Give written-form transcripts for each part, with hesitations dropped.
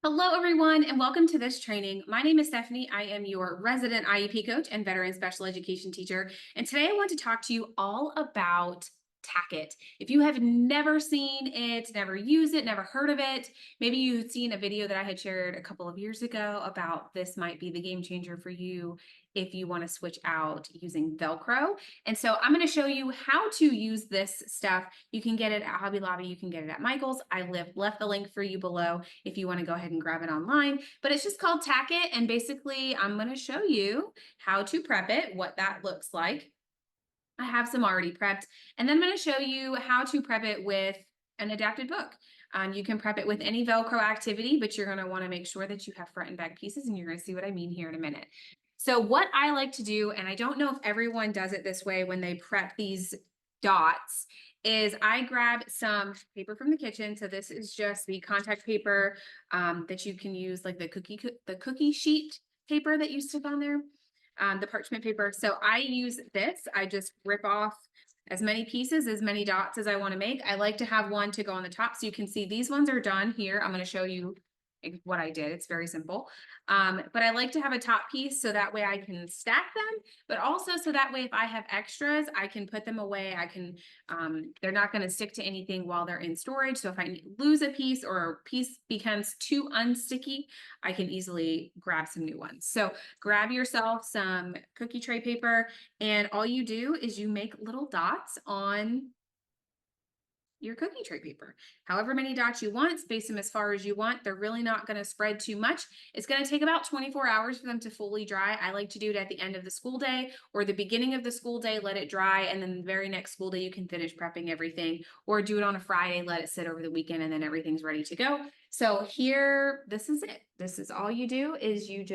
Hello, everyone, and welcome to this training. My name is Stephanie. I am your resident IEP coach and veteran special education teacher. And today I want to talk to you all about Tack-It. If you have never seen it, never used it, never heard of it, maybe you've seen a video that I had shared a couple of years ago about this might be the game changer for you if you want to switch out using Velcro. And so I'm going to show you how to use this stuff. You can get it at Hobby Lobby. You can get it at Michael's. I left the link for you below if you want to go ahead and grab it online. But it's just called Tack-It. And basically, I'm going to show you how to prep it, what that looks like. I have some already prepped. And then I'm going to show you how to prep it with an adapted book. You can prep it with any Velcro activity, but you're going to want to make sure that you have front and back pieces, and you're going to see what I mean here in a minute. So what I like to do, and I don't know if everyone does it this way when they prep these dots, is I grab some paper from the kitchen. So this is just the contact paper that you can use, like the cookie sheet paper that you stick on there, the parchment paper. So I use this. I just rip off as many pieces, as many dots as I want to make. I like to have one to go on the top, so you can see these ones are done here. I'm going to show you what I did. It's very simple. But I like to have a top piece so that way I can stack them, but also so that way if I have extras, I can put them away. I can, they're not going to stick to anything while they're in storage. So if I lose a piece or a piece becomes too unsticky, I can easily grab some new ones. So grab yourself some cookie tray paper, and all you do is you make little dots on your cookie tray paper. However many dots you want, space them as far as you want. They're really not going to spread too much. It's going to take about 24 hours for them to fully dry. I like to do it at the end of the school day or the beginning of the school day, let it dry, and then the very next school day you can finish prepping everything, or do it on a Friday, let it sit over the weekend, and then everything's ready to go. So here, this is it. This is all you do is you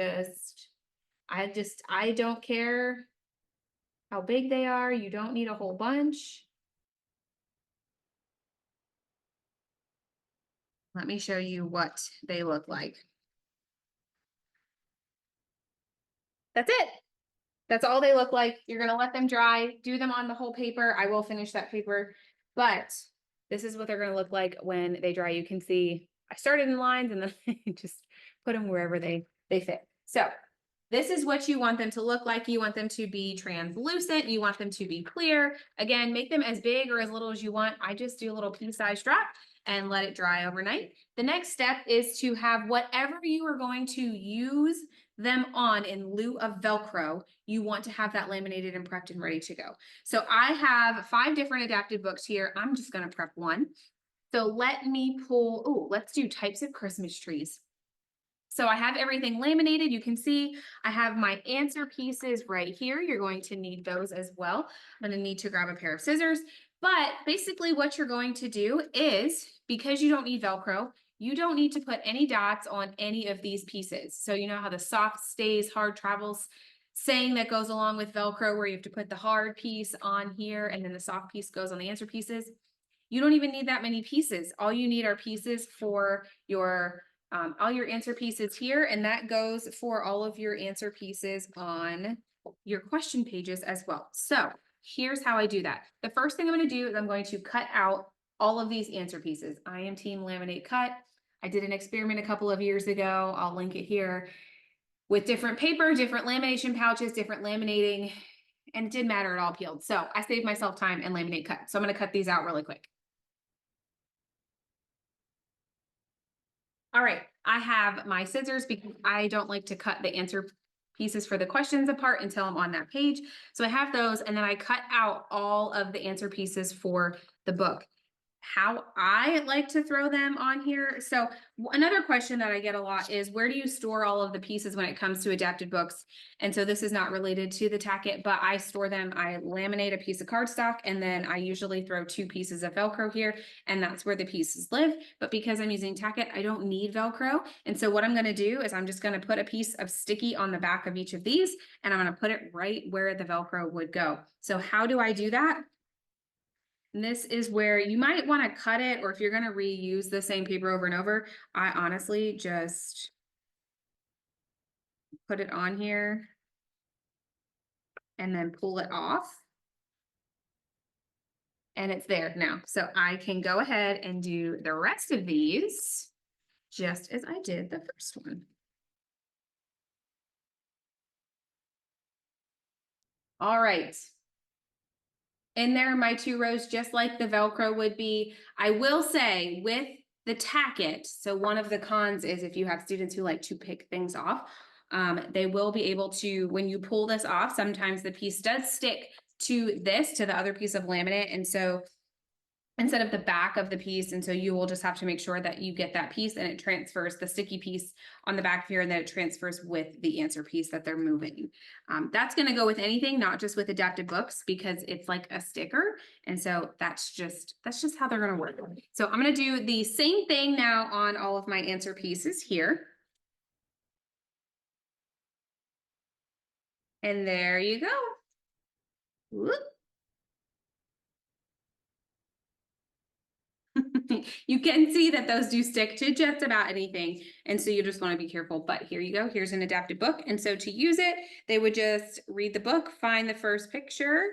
I don't care how big they are. You don't need a whole bunch. Let me show you what they look like. That's it. That's all they look like. You're going to let them dry, do them on the whole paper. I will finish that paper, but this is what they're going to look like when they dry. You can see I started in lines and then just put them wherever they fit. So this is what you want them to look like. You want them to be translucent. You want them to be clear. Again, make them as big or as little as you want. I just do a little pea-sized drop and let it dry overnight. The next step is to have whatever you are going to use them on in lieu of Velcro, you want to have that laminated and prepped and ready to go. So I have 5 different adapted books here. I'm just going to prep one. So let me pull, let's do types of Christmas trees. So I have everything laminated. You can see I have my answer pieces right here. You're going to need those as well. I'm going to need to grab a pair of scissors. But basically what you're going to do is, because you don't need Velcro, you don't need to put any dots on any of these pieces. So you know how the soft stays, hard travels saying that goes along with Velcro, where you have to put the hard piece on here and then the soft piece goes on the answer pieces. You don't even need that many pieces. All you need are pieces for your all your answer pieces here, and that goes for all of your answer pieces on your question pages as well. So here's how I do that. The first thing I'm going to do is I'm going to cut out all of these answer pieces. I am team laminate cut. I did an experiment a couple of years ago. I'll link it here with different paper, different lamination pouches, different laminating, and it didn't matter, it all peeled. So I saved myself time and laminate cut. So I'm going to cut these out really quick. All right, I have my scissors because I don't like to cut the answer pieces for the questions apart until I'm on that page. So I have those, and then I cut out all of the answer pieces for the book. How I like to throw them on here. So another question that I get a lot is, where do you store all of the pieces when it comes to adapted books? And so this is not related to the Tack-It, but I store them. I laminate a piece of cardstock, and then I usually throw 2 pieces of Velcro here, and that's where the pieces live. But because I'm using Tack-It, I don't need Velcro. And so what I'm going to do is I'm just going to put a piece of sticky on the back of each of these, and I'm going to put it right where the Velcro would go. So how do I do that? And this is where you might want to cut it, or if you're going to reuse the same paper over and over, I honestly just put it on here and then pull it off. And it's there now. So I can go ahead and do the rest of these just as I did the first one. All right. In there, my 2 rows, just like the Velcro would be. I will say with the Tack-It, so one of the cons is if you have students who like to pick things off, they will be able to, when you pull this off, sometimes the piece does stick to the other piece of laminate. And so instead of the back of the piece, and so you will just have to make sure that you get that piece and it transfers the sticky piece on the back here, and then it transfers with the answer piece that they're moving. That's going to go with anything, not just with adapted books, because it's like a sticker, and so that's just how they're going to work. So I'm going to do the same thing now on all of my answer pieces here, and there you go. Whoop. You can see that those do stick to just about anything, and so you just want to be careful. But here you go. Here's an adapted book, and so to use it, they would just read the book, find the first picture,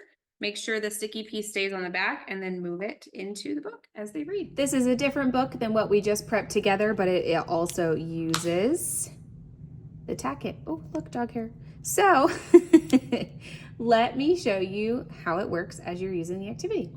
make sure the sticky piece stays on the back, and then move it into the book as they read. This is a different book than what we just prepped together, but it also uses the Tack-It. Oh, look, dog hair. So let me show you how it works as you're using the activity.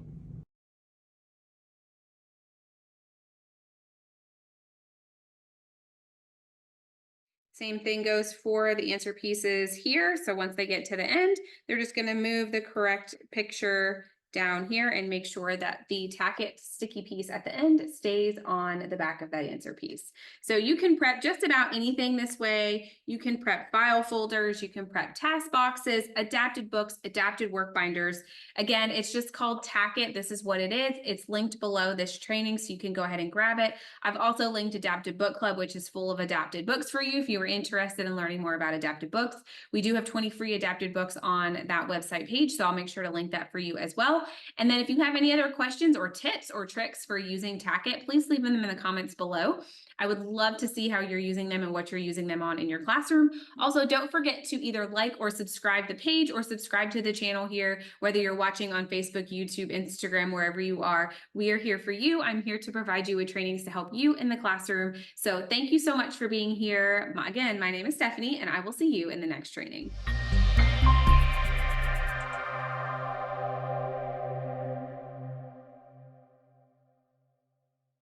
Same thing goes for the answer pieces here. So once they get to the end, they're just going to move the correct picture down here and make sure that the Tack-It sticky piece at the end stays on the back of that answer piece. So you can prep just about anything this way. You can prep file folders, you can prep task boxes, adapted books, adapted work binders. Again, it's just called Tack-It. This is what it is. It's linked below this training, so you can go ahead and grab it. I've also linked Adapted Book Club, which is full of adapted books for you if you were interested in learning more about adapted books. We do have 20 free adapted books on that website page, so I'll make sure to link that for you as well. And then if you have any other questions or tips or tricks for using Tack-It, please leave them in the comments below. I would love to see how you're using them and what you're using them on in your classroom. Also, don't forget to either like or subscribe the page or subscribe to the channel here, whether you're watching on Facebook, YouTube, Instagram, wherever you are. We are here for you. I'm here to provide you with trainings to help you in the classroom. So thank you so much for being here. Again, my name is Stephanie, and I will see you in the next training.